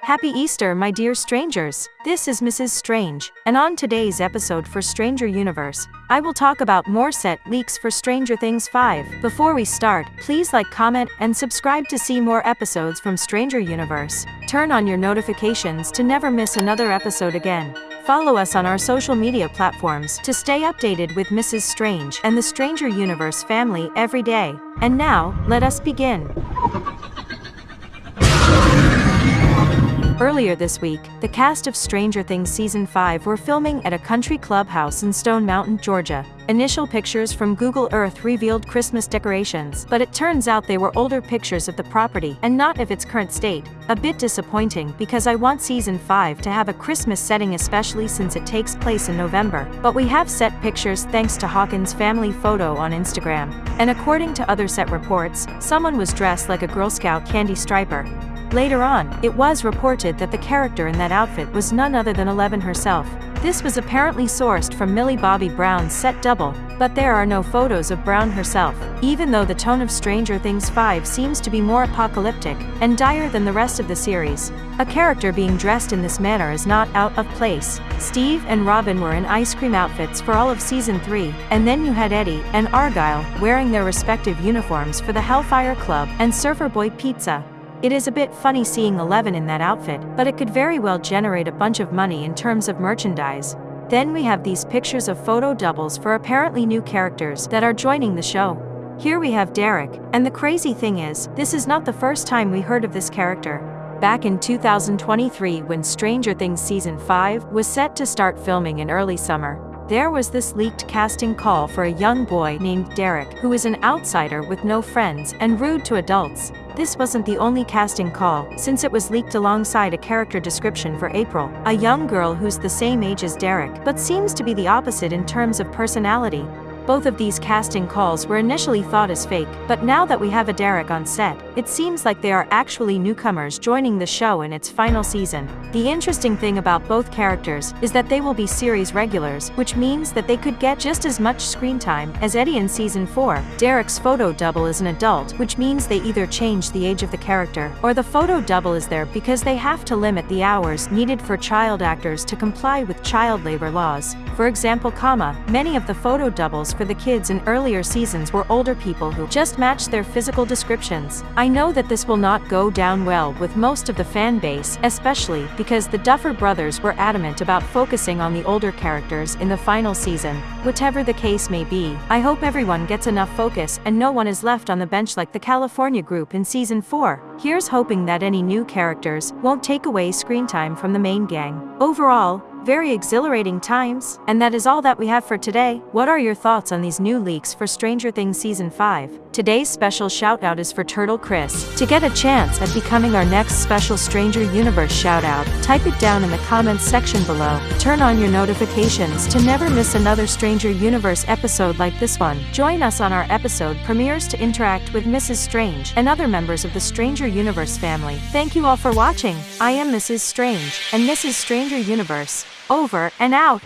Happy Easter, my dear strangers! This is Mrs. Strange, and on today's episode for Stranger Universe, I will talk about more set leaks for Stranger Things 5. Before we start, please like, comment, and subscribe to see more episodes from Stranger Universe. Turn on your notifications to never miss another episode again. Follow us on our social media platforms to stay updated with Mrs. Strange and the Stranger Universe family every day. And now, let us begin. Earlier this week, the cast of Stranger Things Season 5 were filming at a country clubhouse in Stone Mountain, Georgia. Initial pictures from Google Earth revealed Christmas decorations, but it turns out they were older pictures of the property and not of its current state. A bit disappointing because I want Season 5 to have a Christmas setting, especially since it takes place in November. But we have set pictures thanks to Hawkins' family photo on Instagram. And according to other set reports, someone was dressed like a Girl Scout candy striper. Later on, it was reported that the character in that outfit was none other than Eleven herself. This was apparently sourced from Millie Bobby Brown's set double, but there are no photos of Brown herself, even though the tone of Stranger Things 5 seems to be more apocalyptic and dire than the rest of the series. A character being dressed in this manner is not out of place. Steve and Robin were in ice cream outfits for all of Season 3, and then you had Eddie and Argyle wearing their respective uniforms for the Hellfire Club and Surfer Boy Pizza. It is a bit funny seeing Eleven in that outfit, but it could very well generate a bunch of money in terms of merchandise. Then we have these pictures of photo doubles for apparently new characters that are joining the show. Here we have Derek, and the crazy thing is, this is not the first time we heard of this character. Back in 2023, when Stranger Things Season 5 was set to start filming in early summer, there was this leaked casting call for a young boy named Derek, who is an outsider with no friends and rude to adults. This wasn't the only casting call, since it was leaked alongside a character description for April, a young girl who's the same age as Derek, but seems to be the opposite in terms of personality. Both of these casting calls were initially thought as fake, but now that we have a Derek on set, it seems like they are actually newcomers joining the show in its final season. The interesting thing about both characters is that they will be series regulars, which means that they could get just as much screen time as Eddie in Season 4. Derek's photo double is an adult, which means they either change the age of the character, or the photo double is there because they have to limit the hours needed for child actors to comply with child labor laws. For example, many of the photo doubles for the kids in earlier seasons were older people who just matched their physical descriptions. I know that this will not go down well with most of the fan base, especially because the Duffer brothers were adamant about focusing on the older characters in the final season. Whatever the case may be, I hope everyone gets enough focus and no one is left on the bench like the California group in Season 4. Here's hoping that any new characters won't take away screen time from the main gang. Overall, very exhilarating times, and that is all that we have for today. What are your thoughts on these new leaks for Stranger Things Season 5? Today's special shout-out is for Turtle Chris. To get a chance at becoming our next special Stranger Universe shout-out, type it down in the comments section below. Turn on your notifications to never miss another Stranger Universe episode like this one. Join us on our episode premieres to interact with Mrs. Strange and other members of the Stranger Universe family. Thank you all for watching. I am Mrs. Strange, and Mrs. Stranger Universe. Over and out.